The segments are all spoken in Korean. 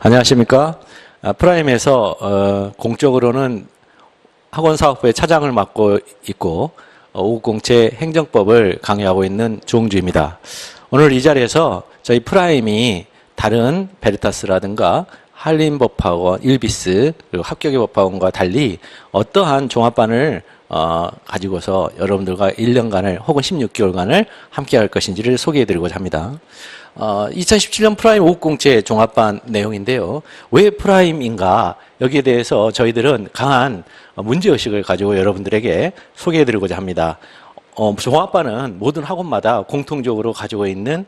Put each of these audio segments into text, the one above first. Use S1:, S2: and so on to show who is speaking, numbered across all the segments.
S1: 안녕하십니까. 프라임에서 공적으로는 학원사업부의 차장을 맡고 있고 오국공채 행정법을 강의하고 있는 조홍주입니다. 오늘 이 자리에서 저희 프라임이 다른 베리타스라든가 한림법학원, 일비스, 그리고 합격의 법학원과 달리 어떠한 종합반을 가지고서 여러분들과 1년간을 혹은 16개월간을 함께 할 것인지를 소개해드리고자 합니다. 2017년 프라임 오국공채 종합반 내용인데요. 왜 프라임인가? 여기에 대해서 저희들은 강한 문제의식을 가지고 여러분들에게 소개해드리고자 합니다. 종합반은 모든 학원마다 공통적으로 가지고 있는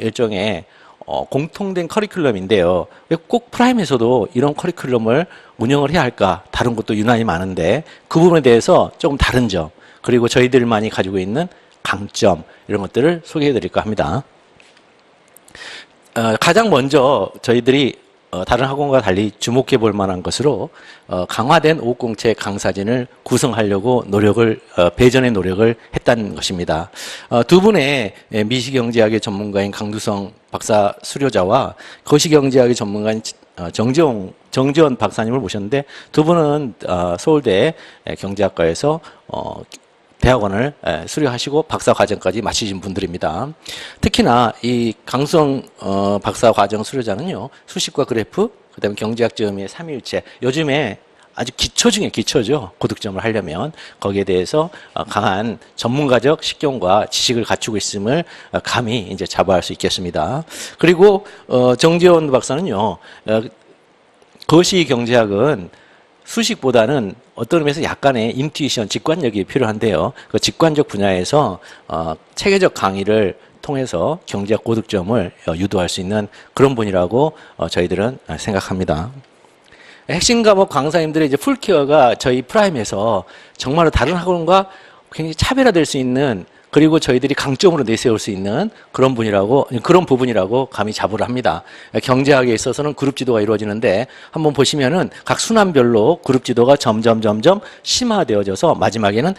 S1: 일종의 공통된 커리큘럼인데요. 왜 꼭 프라임에서도 이런 커리큘럼을 운영을 해야 할까? 다른 곳도 유난히 많은데 그 부분에 대해서 조금 다른 점, 그리고 저희들만이 가지고 있는 강점, 이런 것들을 소개해 드릴까 합니다. 가장 먼저 저희들이 다른 학원과 달리 주목해 볼 만한 것으로 강화된 오국공채 강사진을 구성하려고 배전의 노력을 했다는 것입니다. 두 분의 미시경제학의 전문가인 강두성 박사 수료자와 거시경제학의 전문가인 정지원 박사님을 모셨는데, 두 분은 서울대 경제학과에서 대학원을 수료하시고 박사 과정까지 마치신 분들입니다. 특히나 이 강수성 박사 과정 수료자는요, 수식과 그래프, 그다음에 경제학적 의미의 삼위일체, 요즘에 아주 기초 중에 기초죠. 고득점을 하려면 거기에 대해서 강한 전문가적 식견과 지식을 갖추고 있음을 감히 이제 자부할 수 있겠습니다. 그리고 정지원 박사는요, 거시 경제학은 수식보다는 어떤 의미에서 약간의 인투이션, 직관력이 필요한데요. 그 직관적 분야에서 체계적 강의를 통해서 경제학 고득점을 유도할 수 있는 그런 분이라고 저희들은 생각합니다. 핵심 과목 강사님들의 이제 풀케어가 저희 프라임에서 정말로 다른 학원과 굉장히 차별화될 수 있는, 그리고 저희들이 강점으로 내세울 수 있는 그런 부분이라고 감히 자부를 합니다. 경제학에 있어서는 그룹 지도가 이루어지는데 한번 보시면은 각 순환별로 그룹 지도가 점점 심화되어져서 마지막에는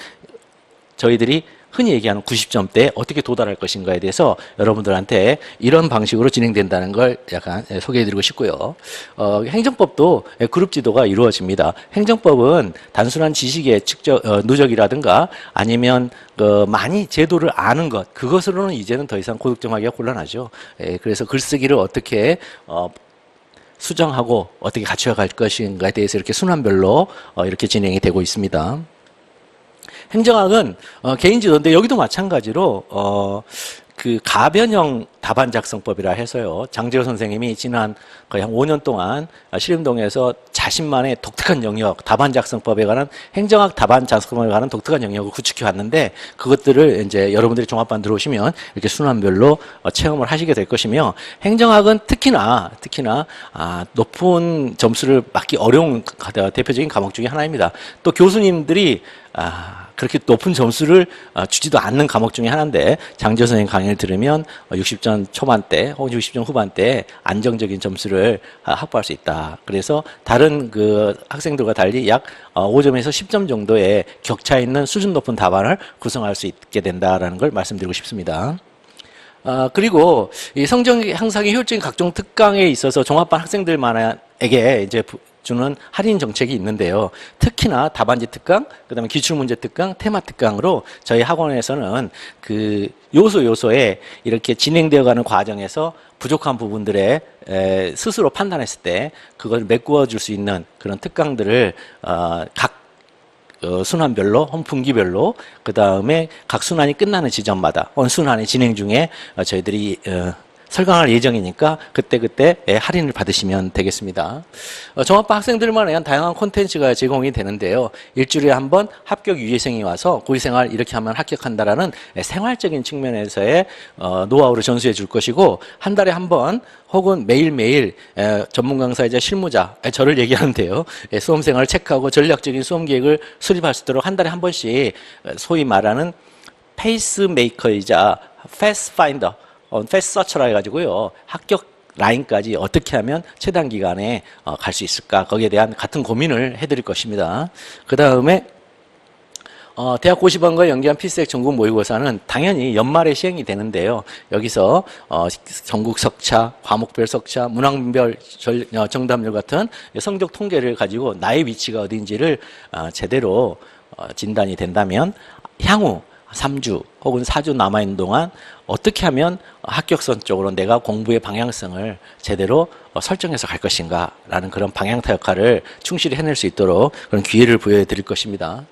S1: 저희들이 흔히 얘기하는 90점대에 어떻게 도달할 것인가에 대해서 여러분들한테 이런 방식으로 진행된다는 걸 약간 소개해드리고 싶고요. 행정법도 그룹 지도가 이루어집니다. 행정법은 단순한 지식의 누적이라든가 아니면 많이 제도를 아는 것, 그것으로는 이제는 더 이상 고득점하기가 곤란하죠. 그래서 글쓰기를 어떻게 수정하고 어떻게 갖춰갈 것인가에 대해서 이렇게 순환별로 이렇게 진행이 되고 있습니다. 행정학은 개인 지도인데 여기도 마찬가지로 그 가변형 답안 작성법이라 해서요, 장재호 선생님이 지난 거의 한 5년 동안 신림동에서 자신만의 독특한 영역, 답안 작성법에 관한, 행정학 답안 작성법에 관한 독특한 영역을 구축해 왔는데, 그것들을 이제 여러분들이 종합반 들어오시면 이렇게 순환별로 체험을 하시게 될 것이며, 행정학은 특히나 높은 점수를 받기 어려운 대표적인 과목 중에 하나입니다. 또 교수님들이 그렇게 높은 점수를 주지도 않는 과목 중에 하나인데, 장재호 선생님 강의를 들으면 60점 초반대 혹은 60점 후반대에 안정적인 점수를 확보할 수 있다. 그래서 다른 그 학생들과 달리 약 5점에서 10점 정도의 격차 있는 수준 높은 답안을 구성할 수 있게 된다라는 걸 말씀드리고 싶습니다. 그리고 이 성적 향상의 효율적인 각종 특강에 있어서 종합반 학생들만에게 이제 주는 할인 정책이 있는데요. 특히나 답안지 특강, 그다음에 기출문제 특강, 테마 특강으로 저희 학원에서는 그 요소에 이렇게 진행되어가는 과정에서 부족한 부분들에 스스로 판단했을 때 그걸 메꾸어 줄 수 있는 그런 특강들을 각 순환별로, 분기별로, 그 다음에 각 순환이 끝나는 지점마다, 순환이 진행 중에 저희들이 설강할 예정이니까 그때 할인을 받으시면 되겠습니다. 종합반 학생들만 위한 다양한 콘텐츠가 제공이 되는데요. 일주일에 한 번 합격 유예생이 와서 고위생활 이렇게 하면 합격한다라는 생활적인 측면에서의 노하우를 전수해 줄 것이고, 한 달에 한 번 혹은 매일매일 전문 강사이자 실무자, 저를 얘기하는데요, 수험생활을 체크하고 전략적인 수험 계획을 수립할 수 있도록 한 달에 한 번씩 소위 말하는 페이스메이커이자 패스 파인더, 패스트 서처라 해가지고요, 합격 라인까지 어떻게 하면 최단 기간에 갈 수 있을까, 거기에 대한 같은 고민을 해드릴 것입니다. 그 다음에 대학 고시반과 연계한 필수액 전국 모의고사는 당연히 연말에 시행이 되는데요. 여기서 전국 석차, 과목별 석차, 문항별 정답률 같은 성적 통계를 가지고 나의 위치가 어딘지를 제대로 진단이 된다면 향후 3주 혹은 4주 남아있는 동안 어떻게 하면 합격선 쪽으로 내가 공부의 방향성을 제대로 설정해서 갈 것인가 라는 그런 방향타 역할을 충실히 해낼 수 있도록 그런 기회를 부여해 드릴 것입니다.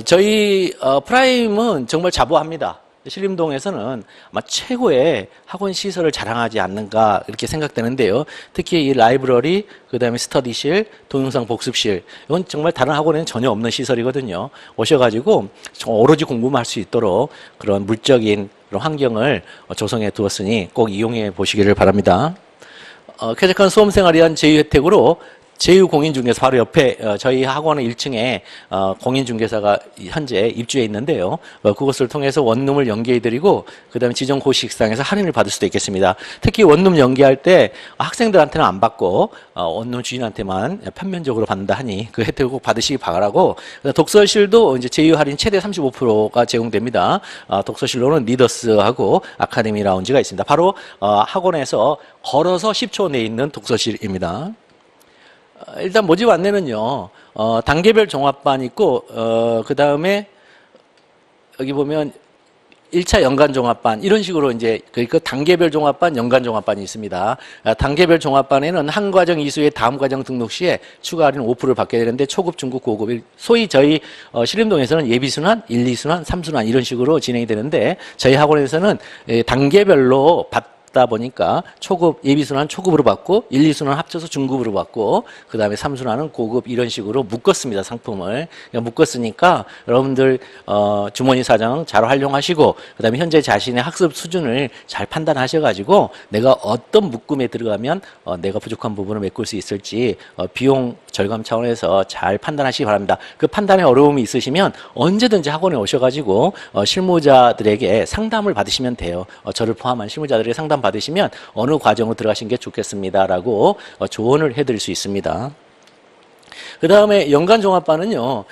S1: 저희 프라임은 정말 자부합니다. 신림동에서는 아마 최고의 학원 시설을 자랑하지 않는가 이렇게 생각되는데요. 특히 이 라이브러리, 그 다음에 스터디실, 동영상 복습실 이건 정말 다른 학원에는 전혀 없는 시설이거든요. 오셔가지고 오로지 공부만 할 수 있도록 그런 물적인 그런 환경을 조성해 두었으니 꼭 이용해 보시기를 바랍니다. 쾌적한 수험생활에 대한 제휴 혜택으로 제휴공인중개사 바로 옆에 저희 학원의 1층에 공인중개사가 현재 입주해 있는데요. 그것을 통해서 원룸을 연계해드리고 그 다음에 지정 고시식당에서 할인을 받을 수도 있겠습니다. 특히 원룸 연계할 때 학생들한테는 안 받고 원룸 주인한테만 편면적으로 받는다 하니 그 혜택을 꼭 받으시기 바라고, 독서실도 이제 제휴 할인 최대 35%가 제공됩니다. 독서실로는 리더스하고 아카데미 라운지가 있습니다. 바로 학원에서 걸어서 10초 내에 있는 독서실입니다. 일단 모집 안내는요, 단계별 종합반 있고, 그 다음에 여기 보면 1차 연간 종합반 이런 식으로 이제 그 단계별 종합반, 연간 종합반이 있습니다. 단계별 종합반에는 한 과정 이수의 다음 과정 등록 시에 추가 할인 5%를 받게 되는데 초급, 중급, 고급, 소위 저희 신림동에서는 예비순환, 1, 2순환, 3순환 이런 식으로 진행이 되는데 저희 학원에서는 단계별로 다 보니까 초급, 예비순환 초급으로 받고 1, 2순환 합쳐서 중급으로 받고 그 다음에 3순환은 고급 이런 식으로 묶었습니다. 상품을 묶었으니까 여러분들 주머니 사정 잘 활용하시고 그 다음에 현재 자신의 학습 수준을 잘 판단하셔가지고 내가 어떤 묶음에 들어가면 내가 부족한 부분을 메꿀 수 있을지 비용 절감 차원에서 잘 판단하시기 바랍니다. 그 판단에 어려움이 있으시면 언제든지 학원에 오셔가지고 실무자들에게 상담을 받으시면 돼요. 저를 포함한 실무자들에게 상담 받으시면 어느 과정으로 들어가신 게 좋겠습니다라고 조언을 해드릴 수 있습니다. 그 다음에 연간 종합반은요,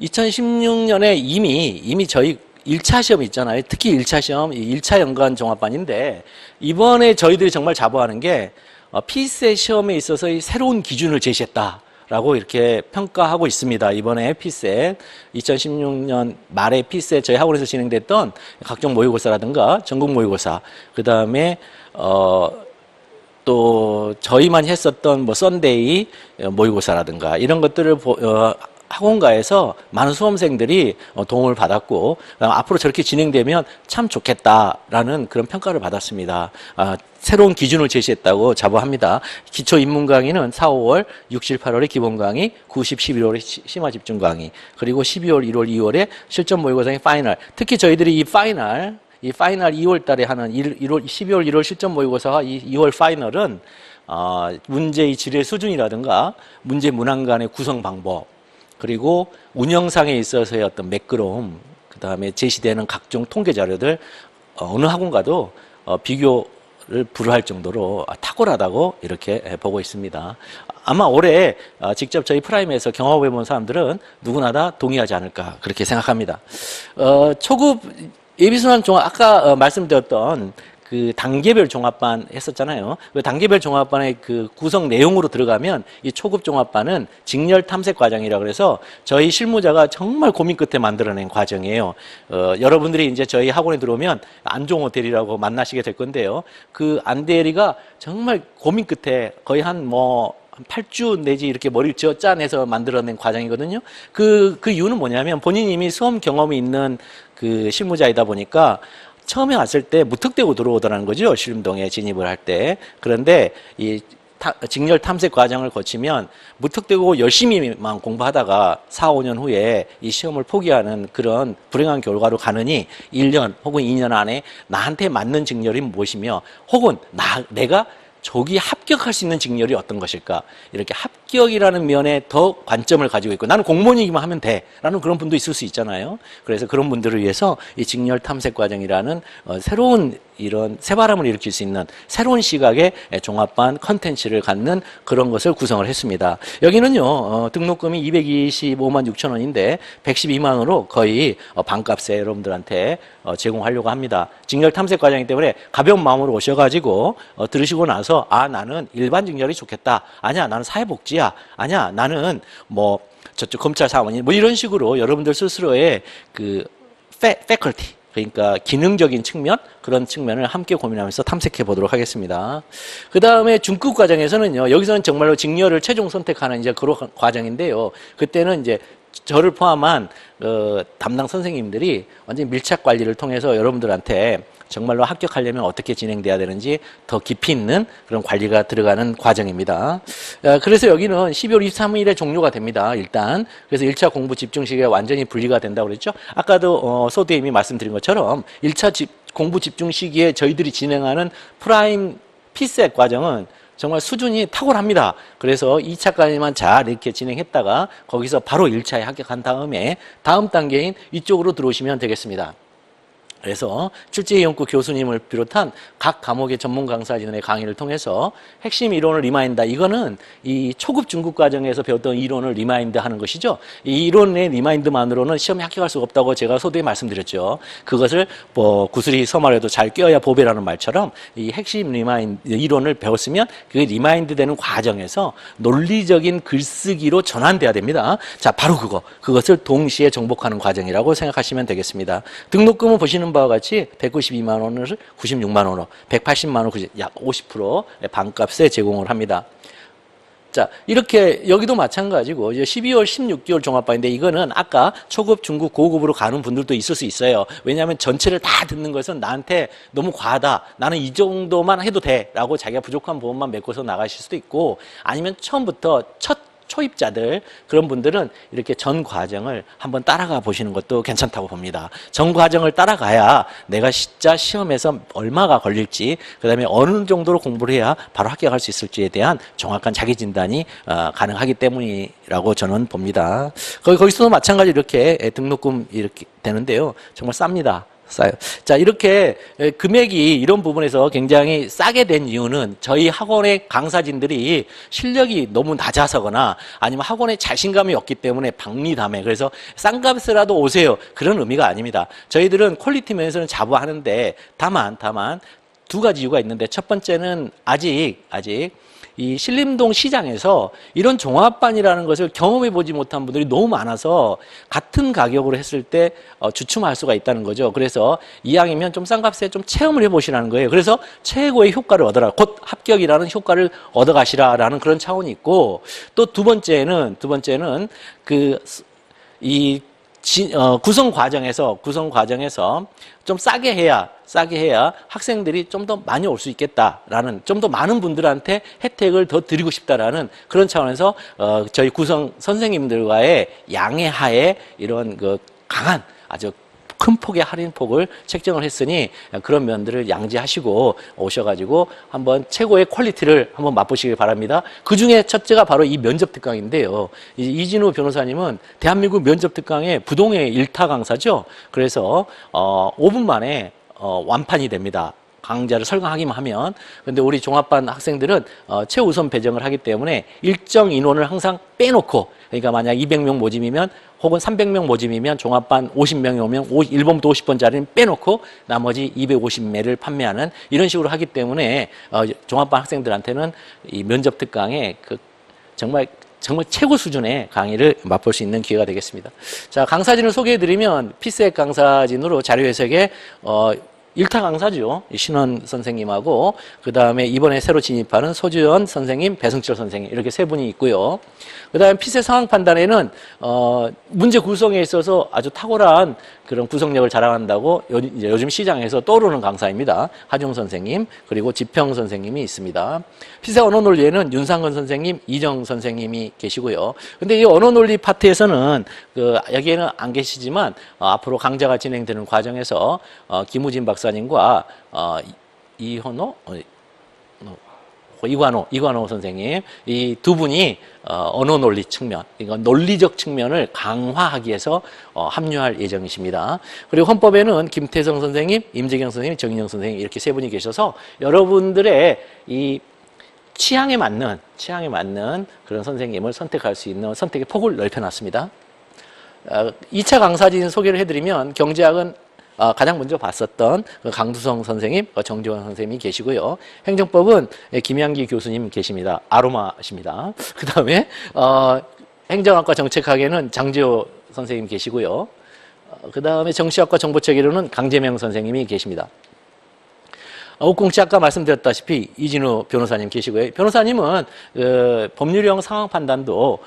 S1: 2016년에 이미 저희 1차 시험이 있잖아요. 특히 1차 시험, 1차 연간 종합반인데 이번에 저희들이 정말 자부하는 게 피셋 시험에 있어서 새로운 기준을 제시했다. 라고 이렇게 평가하고 있습니다. 이번에 피셋 2016년 말에 피셋 저희 학원에서 진행됐던 각종 모의고사라든가 전국 모의고사 그 다음에 또 저희만 했었던 뭐 썬데이 모의고사라든가 이런 것들을 학원가에서 많은 수험생들이 도움을 받았고 앞으로 저렇게 진행되면 참 좋겠다라는 그런 평가를 받았습니다. 새로운 기준을 제시했다고 자부합니다. 기초 입문 강의는 4, 5월, 6, 7, 8월에 기본 강의, 9, 10, 11월에 심화 집중 강의, 그리고 12월, 1월, 2월에 실전 모의고사의 파이널. 특히 저희들이 이 파이널 2월 달에 하는 12월, 1월 실전 모의고사와 이 2월 파이널은 문제의 질의 수준이라든가 문제 문항 간의 구성 방법, 그리고 운영상에 있어서의 어떤 매끄러움, 그 다음에 제시되는 각종 통계 자료들 어느 학원가도 비교를 불허할 정도로 탁월하다고 이렇게 보고 있습니다. 아마 올해 직접 저희 프라임에서 경험해 본 사람들은 누구나 다 동의하지 않을까 그렇게 생각합니다. 초급 예비순환 종합, 아까 말씀드렸던 그 단계별 종합반 했었잖아요. 그 단계별 종합반의 그 구성 내용으로 들어가면 이 초급 종합반은 직렬 탐색 과정이라고 그래서 저희 실무자가 정말 고민 끝에 만들어낸 과정이에요. 여러분들이 이제 저희 학원에 들어오면 안종호 대리라고 만나시게 될 건데요. 그 안 대리가 정말 고민 끝에 거의 한 8주 내지 이렇게 머리를 쥐어짜내서 만들어낸 과정이거든요. 그 이유는 뭐냐면 본인이 이미 수험 경험이 있는 그 실무자이다 보니까 처음에 왔을 때 무턱대고 들어오더라는 거죠. 신림동에 진입을 할 때. 그런데 이 직렬 탐색 과정을 거치면 무턱대고 열심히만 공부하다가 4, 5년 후에 이 시험을 포기하는 그런 불행한 결과로 가느니 1년 혹은 2년 안에 나한테 맞는 직렬이 무엇이며 혹은 내가 조기 합격할 수 있는 직렬이 어떤 것일까? 이렇게 합격이라는 면에 더 관점을 가지고 있고 나는 공무원이기만 하면 돼 라는 그런 분도 있을 수 있잖아요. 그래서 그런 분들을 위해서 이 직렬 탐색 과정이라는 새로운 이런 새바람을 일으킬 수 있는 새로운 시각의 종합반 컨텐츠를 갖는 그런 것을 구성을 했습니다. 여기는요, 등록금이 225만 6천 원인데 112만 원으로 거의 반값에 여러분들한테 제공하려고 합니다. 직렬 탐색 과정이기 때문에 가벼운 마음으로 오셔가지고 들으시고 나서 아, 나는 일반 직렬이 좋겠다. 아니야, 나는 사회복지야. 아니야, 나는 뭐 저쪽 검찰 사원이 뭐 이런 식으로 여러분들 스스로의 그 패컬티, 그러니까 기능적인 측면, 그런 측면을 함께 고민하면서 탐색해 보도록 하겠습니다. 그 다음에 중급 과정에서는요, 여기서는 정말로 직렬을 최종 선택하는 이제 그런 과정인데요. 그때는 이제 저를 포함한 담당 선생님들이 완전히 밀착 관리를 통해서 여러분들한테 정말로 합격하려면 어떻게 진행돼야 되는지 더 깊이 있는 그런 관리가 들어가는 과정입니다. 그래서 여기는 12월 23일에 종료가 됩니다. 일단. 그래서 1차 공부 집중 시기가 완전히 분리가 된다고 그랬죠. 아까도 소대임이 말씀드린 것처럼 1차 공부 집중 시기에 저희들이 진행하는 프라임 피셋 과정은 정말 수준이 탁월합니다. 그래서 2차까지만 잘 이렇게 진행했다가 거기서 바로 1차에 합격한 다음에 다음 단계인 이쪽으로 들어오시면 되겠습니다. 그래서 출제위원구 교수님을 비롯한 각 과목의 전문 강사진의 강의를 통해서 핵심 이론을 리마인드, 이거는 이 초급 중급 과정에서 배웠던 이론을 리마인드 하는 것이죠. 이 이론의 리마인드만으로는 시험에 합격할 수가 없다고 제가 소두에 말씀드렸죠. 그것을 뭐 구슬이 서말에도 잘 껴야 보배라는 말처럼 이 핵심 리마인드 이론을 배웠으면 그 리마인드 되는 과정에서 논리적인 글쓰기로 전환돼야 됩니다. 자, 바로 그것을 동시에 정복하는 과정이라고 생각하시면 되겠습니다. 등록금은 보시는 바와 같이 192만 원을 96만 원으로 180만 원, 약 50% 반값에 제공을 합니다. 자, 이렇게 여기도 마찬가지고 이제 12월 16개월 종합반인데 이거는 아까 초급, 중급, 고급으로 가는 분들도 있을 수 있어요. 왜냐하면 전체를 다 듣는 것은 나한테 너무 과하다. 나는 이 정도만 해도 돼. 라고 자기가 부족한 부분만 메꿔서 나가실 수도 있고, 아니면 처음부터 첫 초입자들, 그런 분들은 이렇게 전 과정을 한번 따라가 보시는 것도 괜찮다고 봅니다. 전 과정을 따라가야 내가 진짜 시험에서 얼마가 걸릴지, 그 다음에 어느 정도로 공부를 해야 바로 합격할 수 있을지에 대한 정확한 자기 진단이 가능하기 때문이라고 저는 봅니다. 거기서도 마찬가지로 이렇게 등록금 이렇게 되는데요. 정말 쌉니다. 싸요. 자, 이렇게 금액이 이런 부분에서 굉장히 싸게 된 이유는 저희 학원의 강사진들이 실력이 너무 낮아서거나 아니면 학원에 자신감이 없기 때문에 박리담에, 그래서 싼 값이라도 오세요, 그런 의미가 아닙니다. 저희들은 퀄리티 면에서는 자부하는데 다만 두 가지 이유가 있는데, 첫 번째는 아직 이 신림동 시장에서 이런 종합반이라는 것을 경험해 보지 못한 분들이 너무 많아서 같은 가격으로 했을 때 주춤할 수가 있다는 거죠. 그래서 이왕이면 좀 싼 값에 좀 체험을 해보시라는 거예요. 그래서 최고의 효과를 얻어라, 곧 합격이라는 효과를 얻어가시라라는 그런 차원이 있고, 또 두 번째는 구성 과정에서 좀 싸게 해야 학생들이 좀 더 많이 올 수 있겠다라는, 좀 더 많은 분들한테 혜택을 더 드리고 싶다라는 그런 차원에서 저희 구성 선생님들과의 양해하에 이런 그 강한 아주 큰 폭의 할인폭을 책정을 했으니 그런 면들을 양지하시고 오셔가지고 한번 최고의 퀄리티를 한번 맛보시길 바랍니다. 그 중에 첫째가 바로 이 면접 특강인데요. 이진우 변호사님은 대한민국 면접 특강의 부동의 일타 강사죠. 그래서 5분 만에 완판이 됩니다. 강좌를 설강하기만 하면. 근데 우리 종합반 학생들은 최우선 배정을 하기 때문에 일정 인원을 항상 빼놓고, 그러니까 만약 200명 모집이면 혹은 300명 모집이면 종합반 50명이 오면 1번부터 50번짜리는 빼놓고 나머지 250매를 판매하는 이런 식으로 하기 때문에 종합반 학생들한테는 이 면접 특강에 정말 최고 수준의 강의를 맛볼 수 있는 기회가 되겠습니다. 자, 강사진을 소개해드리면 피스액 강사진으로 자료해석에 1타 강사죠. 신원 선생님하고, 그 다음에 이번에 새로 진입하는 소주연 선생님, 배승철 선생님, 이렇게 세 분이 있고요. 그 다음에 피세 상황 판단에는 문제 구성에 있어서 아주 탁월한 그런 구성력을 자랑한다고 요즘 시장에서 떠오르는 강사입니다. 하중 선생님, 그리고 지평 선생님이 있습니다. 피세 언어 논리에는 윤상건 선생님, 이정 선생님이 계시고요. 근데 이 언어 논리 파트에서는 여기에는 안 계시지만 앞으로 강좌가 진행되는 과정에서 김우진 박사님과 이현호 이관호 선생님, 이 두 분이 언어 논리 측면, 이건 논리적 측면을 강화하기 위해서 합류할 예정이십니다. 그리고 헌법에는 김태성 선생님, 임재경 선생님, 정인영 선생님 이렇게 세 분이 계셔서 여러분들의 이 취향에 맞는 그런 선생님을 선택할 수 있는 선택의 폭을 넓혀놨습니다. 2차 강사진 소개를 해드리면 경제학은 가장 먼저 봤었던 강두성 선생님, 정지원 선생님이 계시고요. 행정법은 김양기 교수님 계십니다. 아로마십니다. 그 다음에 행정학과 정책학에는 장지호 선생님 계시고요. 그 다음에 정치학과 정보체계로는 강재명 선생님이 계십니다. 옥공치 아까 말씀드렸다시피 이진우 변호사님 계시고요. 변호사님은 법률형 상황 판단도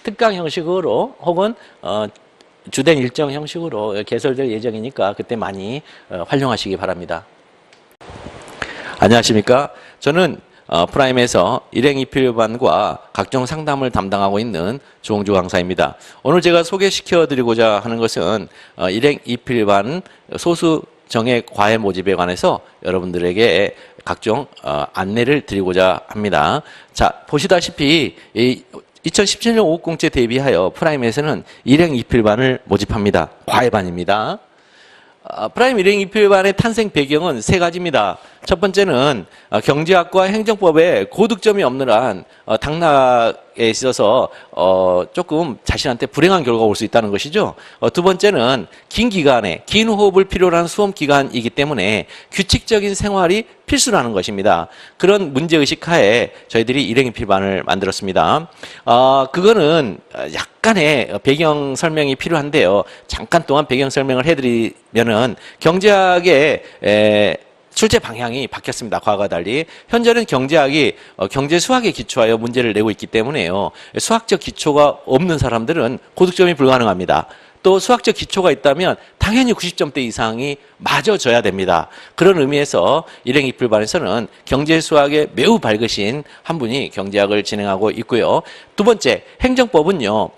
S1: 특강 형식으로 혹은 주된 일정 형식으로 개설될 예정이니까 그때 많이 활용하시기 바랍니다. 안녕하십니까. 저는 프라임에서 일행이필반과 각종 상담을 담당하고 있는 조홍주 강사입니다. 오늘 제가 소개시켜드리고자 하는 것은 일행이필반 소수 정액 과외 모집에 관해서 여러분들에게 각종 안내를 드리고자 합니다. 자, 보시다시피 2017년 오후공채 대비하여 프라임에서는 일행 이필반을 모집합니다. 과외반입니다. 프라임 일행 이필반의 탄생 배경은 세 가지입니다. 첫 번째는 경제학과 행정법에 고득점이 없는 한 당락에 있어서 조금 자신한테 불행한 결과가 올 수 있다는 것이죠. 두 번째는 긴 기간에 긴 호흡을 필요로 하는 수험 기간이기 때문에 규칙적인 생활이 필수라는 것입니다. 그런 문제의식 하에 저희들이 일행이필반을 만들었습니다. 그거는 약간의 배경 설명이 필요한데요. 잠깐 동안 배경 설명을 해드리면은 경제학의 출제 방향이 바뀌었습니다. 과거와 달리. 현재는 경제학이 경제 수학에 기초하여 문제를 내고 있기 때문에요. 수학적 기초가 없는 사람들은 고득점이 불가능합니다. 또 수학적 기초가 있다면 당연히 90점대 이상이 맞아져야 됩니다. 그런 의미에서 일행이필반에서는 경제 수학에 매우 밝으신 한 분이 경제학을 진행하고 있고요. 두 번째, 행정법은요.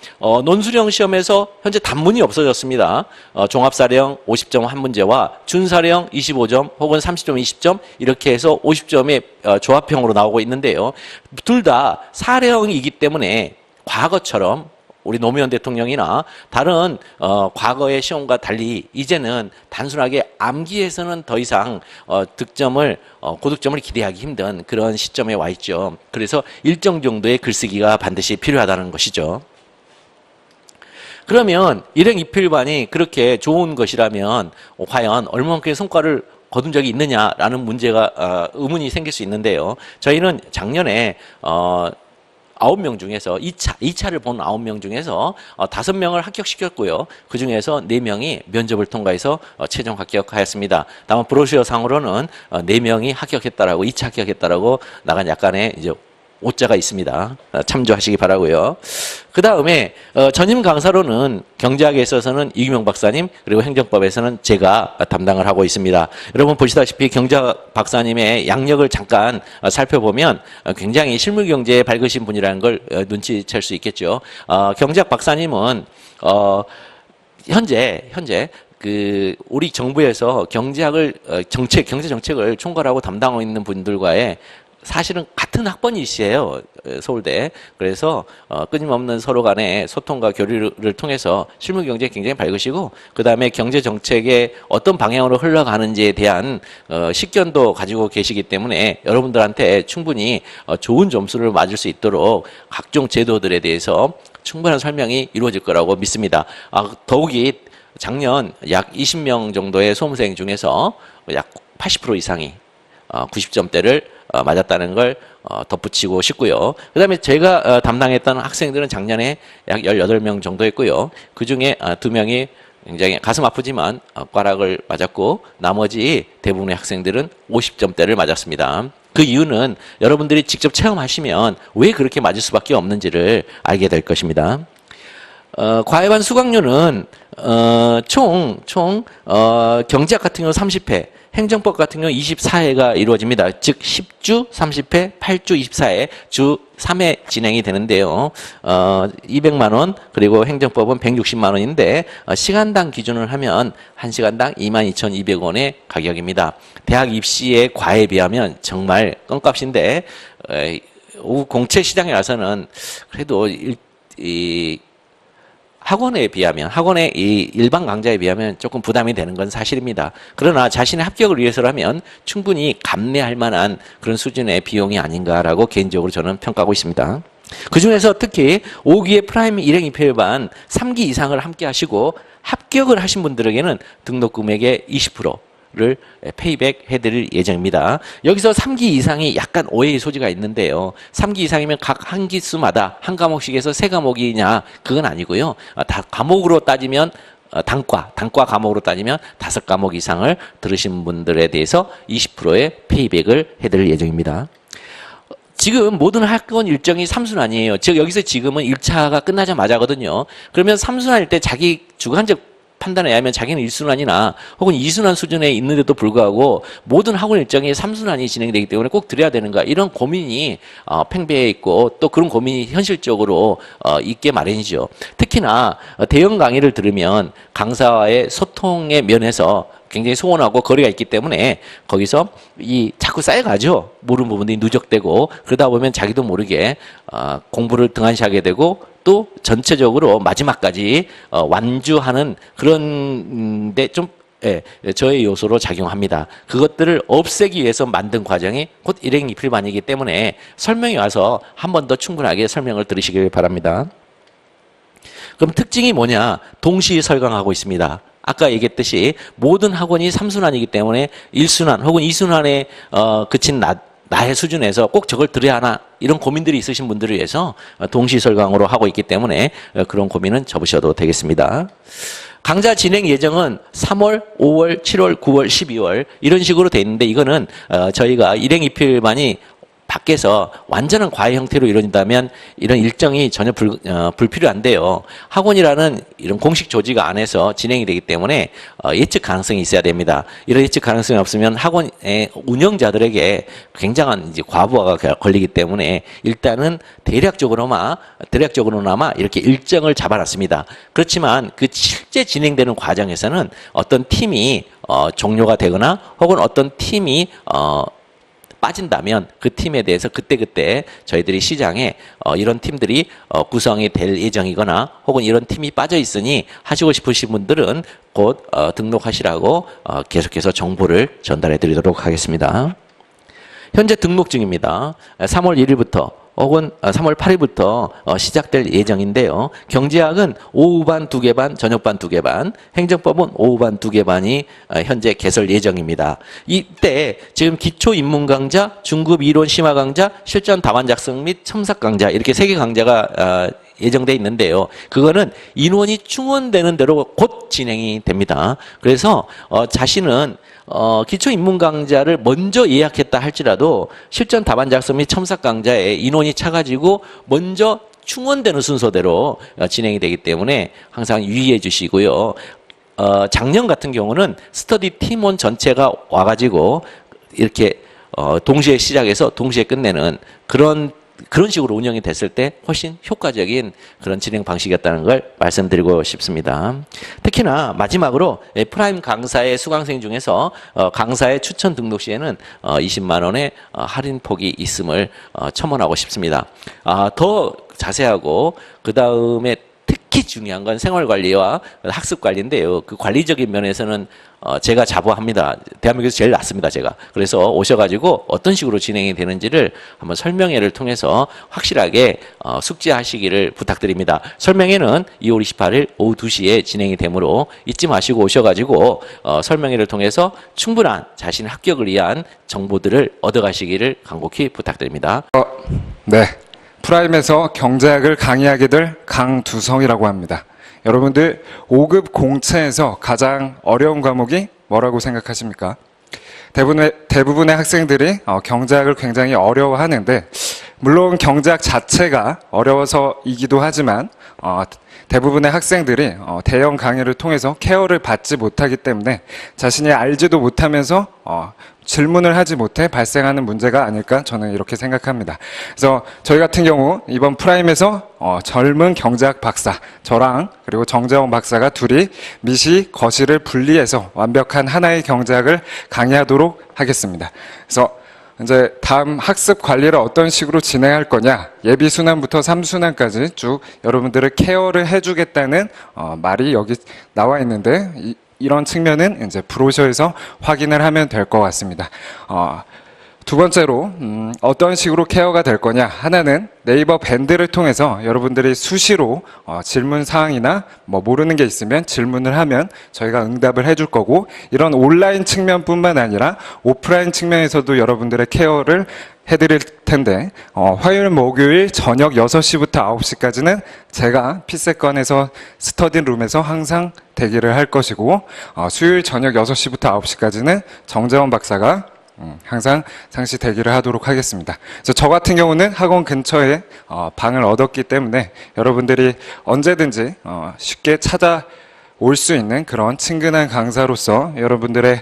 S1: 논술형 시험에서 현재 단문이 없어졌습니다. 종합사령 50점 한 문제와 준사령 25점 혹은 30점 20점 이렇게 해서 50점의 조합형으로 나오고 있는데요. 둘 다 사령이기 때문에 과거처럼 우리 노무현 대통령이나 다른 과거의 시험과 달리 이제는 단순하게 암기해서는 더 이상 고득점을 기대하기 힘든 그런 시점에 와 있죠. 그래서 일정 정도의 글쓰기가 반드시 필요하다는 것이죠. 그러면 일행이필반이 그렇게 좋은 것이라면 과연 얼마만큼의 성과를 거둔 적이 있느냐라는 문제가 의문이 생길 수 있는데요. 저희는 작년에 9명 중에서 2차를 본 9명 중에서 5명을 합격시켰고요. 그 중에서 4명이 면접을 통과해서 최종 합격하였습니다. 다만 브로셔 상으로는 4명이 합격했다라고 2차 합격했다라고 나간 약간의 이제 오자가 있습니다. 참조하시기 바라고요. 그 다음에 전임 강사로는 경제학에 있어서는 이규명 박사님 그리고 행정법에서는 제가 담당을 하고 있습니다. 여러분 보시다시피 경제학 박사님의 양력을 잠깐 살펴보면 굉장히 실물경제에 밝으신 분이라는 걸 눈치챌 수 있겠죠. 경제학 박사님은 현재 우리 정부에서 경제 정책을 총괄하고 담당하고 있는 분들과의 사실은 같은 학번이시에요. 서울대. 그래서 끊임없는 서로 간의 소통과 교류를 통해서 실무경제에 굉장히 밝으시고 그 다음에 경제정책에 어떤 방향으로 흘러가는지에 대한 식견도 가지고 계시기 때문에 여러분들한테 충분히 좋은 점수를 맞을 수 있도록 각종 제도들에 대해서 충분한 설명이 이루어질 거라고 믿습니다. 더욱이 작년 약 20명 정도의 수험생 중에서 약 80% 이상이 90점대를 맞았다는 걸 덧붙이고 싶고요. 그 다음에 제가 담당했던 학생들은 작년에 약 18명 정도 했고요. 그 중에 2명이 굉장히 가슴 아프지만 꽈락을 맞았고 나머지 대부분의 학생들은 50점대를 맞았습니다. 그 이유는 여러분들이 직접 체험하시면 왜 그렇게 맞을 수밖에 없는지를 알게 될 것입니다. 과외반 수강료는 총 경제학 같은 경우 30회, 행정법 같은 경우 24회가 이루어집니다. 즉 10주 30회, 8주 24회, 주 3회 진행이 되는데요. 200만 원 그리고 행정법은 160만 원인데 시간당 기준을 하면 1시간당 22,200원의 가격입니다. 대학 입시의 과외에 비하면 정말 껌값인데 오후 공채 시장에 와서는 그래도 이 학원에 비하면 학원의 이 일반 강좌에 비하면 조금 부담이 되는 건 사실입니다. 그러나 자신의 합격을 위해서라면 충분히 감내할 만한 그런 수준의 비용이 아닌가라고 개인적으로 저는 평가하고 있습니다. 그중에서 특히 5기의 프라임 일행 입회반 3기 이상을 함께 하시고 합격을 하신 분들에게는 등록 금액의 20%를 페이백 해드릴 예정입니다. 여기서 3기 이상이 약간 오해의 소지가 있는데요. 3기 이상이면 각 한 기수마다 한 과목씩에서 3과목이냐 그건 아니고요. 다 과목으로 따지면 단과 과목으로 따지면 5과목 이상을 들으신 분들에 대해서 20%의 페이백을 해드릴 예정입니다. 지금 모든 학원 일정이 3순환이에요. 즉 여기서 지금은 1차가 끝나자마자거든요. 그러면 3순환일 때 자기 주관적 판단에 의하면 자기는 1순환이나 혹은 2순환 수준에 있는데도 불구하고 모든 학원 일정이 3순환이 진행되기 때문에 꼭 드려야 되는가 이런 고민이 팽배해 있고 또 그런 고민이 현실적으로 있게 마련이죠. 특히나 대형 강의를 들으면 강사와의 소통의 면에서 굉장히 소원하고 거리가 있기 때문에 거기서 자꾸 쌓여가죠. 모르는 부분들이 누적되고 그러다 보면 자기도 모르게 공부를 등한시하게 되고 또 전체적으로 마지막까지 완주하는 그런 데 좀 저의 요소로 작용합니다. 그것들을 없애기 위해서 만든 과정이 곧 일행 입필반이기 때문에 설명이 와서 한 번 더 충분하게 설명을 들으시길 바랍니다. 그럼 특징이 뭐냐? 동시 설강하고 있습니다. 아까 얘기했듯이 모든 학원이 3순환이기 때문에 1순환 혹은 2순환에 그친 나의 수준에서 꼭 저걸 들어야 하나 이런 고민들이 있으신 분들을 위해서 동시설강으로 하고 있기 때문에 그런 고민은 접으셔도 되겠습니다. 강좌 진행 예정은 3월, 5월, 7월, 9월, 12월 이런 식으로 돼 있는데 이거는 저희가 일행 입힐만이 밖에서 완전한 과외 형태로 이루어진다면 이런 일정이 전혀 불필요한데요. 학원이라는 이런 공식 조직 안에서 진행이 되기 때문에 예측 가능성이 있어야 됩니다. 이런 예측 가능성이 없으면 학원의 운영자들에게 굉장한 이제 과부하가 걸리기 때문에 일단은 대략적으로나마 이렇게 일정을 잡아놨습니다. 그렇지만 그 실제 진행되는 과정에서는 어떤 팀이 종료가 되거나 혹은 어떤 팀이 빠진다면 그 팀에 대해서 그때그때 저희들이 시장에 이런 팀들이 구성이 될 예정이거나 혹은 이런 팀이 빠져 있으니 하시고 싶으신 분들은 곧 등록하시라고 계속해서 정보를 전달해 드리도록 하겠습니다. 현재 등록 중입니다. 3월 1일부터 혹은 3월 8일부터 시작될 예정인데요. 경제학은 오후반 2개 반, 저녁반 2개 반, 행정법은 오후반 2개 반이 현재 개설 예정입니다. 이때 지금 기초 입문 강좌, 중급 이론 심화 강좌, 실전 답안 작성 및 첨삭 강좌 이렇게 3개 강좌가 예정돼 있는데요. 그거는 인원이 충원되는 대로 곧 진행이 됩니다. 그래서 자신은 기초 입문 강좌를 먼저 예약했다 할지라도 실전 답안 작성 및 첨삭 강좌에 인원이 차가지고 먼저 충원되는 순서대로 진행이 되기 때문에 항상 유의해 주시고요. 작년 같은 경우는 스터디 팀원 전체가 와가지고 이렇게 동시에 시작해서 동시에 끝내는 그런 식으로 운영이 됐을 때 훨씬 효과적인 그런 진행 방식이었다는 걸 말씀드리고 싶습니다. 특히나 마지막으로 프라임 강사의 수강생 중에서 강사의 추천 등록 시에는 20만 원의 할인폭이 있음을 첨언하고 싶습니다. 더 자세하고 그 다음에 특히 중요한 건 생활관리와 학습관리인데요. 그 관리적인 면에서는 제가 자부합니다. 대한민국에서 제일 낫습니다, 제가. 그래서 오셔가지고 어떤 식으로 진행이 되는지를 한번 설명회를 통해서 확실하게 숙지하시기를 부탁드립니다. 설명회는 2월 28일 오후 2시에 진행이 되므로 잊지 마시고 오셔가지고 설명회를 통해서 충분한 자신의 합격을 위한 정보들을 얻어가시기를 간곡히 부탁드립니다.
S2: 네. 프라임에서 경제학을 강의하게 될 강두성이라고 합니다. 여러분들 5급 공채에서 가장 어려운 과목이 뭐라고 생각하십니까? 대부분의 학생들이 경제학을 굉장히 어려워하는데 물론 경제학 자체가 어려워서이기도 하지만 대부분의 학생들이 대형 강의를 통해서 케어를 받지 못하기 때문에 자신이 알지도 못하면서 질문을 하지 못해 발생하는 문제가 아닐까 저는 이렇게 생각합니다. 그래서 저희 같은 경우 이번 프라임에서 젊은 경제학 박사 저랑 그리고 정재원 박사가 둘이 미시 거시를 분리해서 완벽한 하나의 경제학을 강의하도록 하겠습니다. 그래서 이제 다음 학습 관리를 어떤 식으로 진행할 거냐, 예비 순환부터 3순환까지 쭉 여러분들을 케어를 해주겠다는 말이 여기 나와 있는데, 이런 측면은 이제 브로셔에서 확인을 하면 될 것 같습니다. 두 번째로 어떤 식으로 케어가 될 거냐, 하나는 네이버 밴드를 통해서 여러분들이 수시로 질문 사항이나 뭐 모르는 게 있으면 질문을 하면 저희가 응답을 해줄 거고, 이런 온라인 측면뿐만 아니라 오프라인 측면에서도 여러분들의 케어를 해드릴 텐데, 화요일 목요일 저녁 6시부터 9시까지는 제가 피세건에서 스터디룸에서 항상 대기를 할 것이고, 수요일 저녁 6시부터 9시까지는 정재원 박사가 항상 상시 대기를 하도록 하겠습니다. 그래서 저 같은 경우는 학원 근처에 방을 얻었기 때문에 여러분들이 언제든지 쉽게 찾아올 수 있는 그런 친근한 강사로서 여러분들의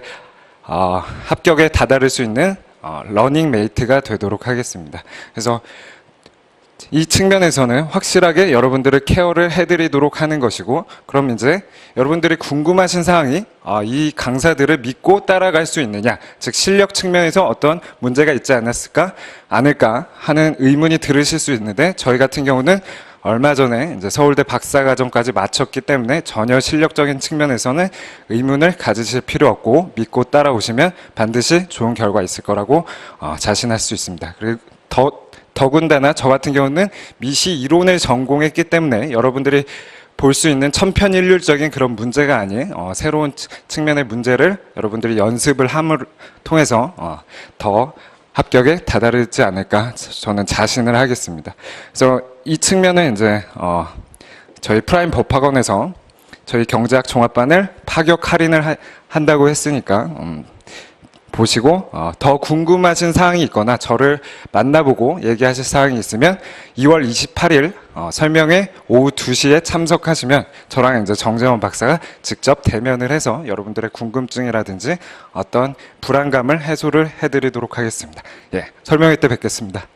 S2: 합격에 다다를 수 있는 러닝메이트가 되도록 하겠습니다. 그래서 이 측면에서는 확실하게 여러분들을 케어를 해드리도록 하는 것이고, 그럼 이제 여러분들이 궁금하신 사항이 이 강사들을 믿고 따라갈 수 있느냐, 즉 실력 측면에서 어떤 문제가 있지 않을까 하는 의문이 들으실 수 있는데, 저희 같은 경우는 얼마 전에 이제 서울대 박사과정까지 마쳤기 때문에 전혀 실력적인 측면에서는 의문을 가지실 필요 없고, 믿고 따라오시면 반드시 좋은 결과 있을 거라고 자신할 수 있습니다. 그리고 더군다나 저 같은 경우는 미시 이론을 전공했기 때문에 여러분들이 볼 수 있는 천편일률적인 그런 문제가 아닌 새로운 측면의 문제를 여러분들이 연습을 함을 통해서 더 합격에 다다르지 않을까 저는 자신을 하겠습니다. 그래서 이 측면은 이제 저희 프라임 법학원에서 저희 경제학 종합반을 파격 할인을 한다고 했으니까 보시고 더 궁금하신 사항이 있거나 저를 만나보고 얘기하실 사항이 있으면 2월 28일 설명회 오후 2시에 참석하시면 저랑 이제 정재원 박사가 직접 대면을 해서 여러분들의 궁금증이라든지 어떤 불안감을 해소를 해드리도록 하겠습니다. 예, 설명회 때 뵙겠습니다.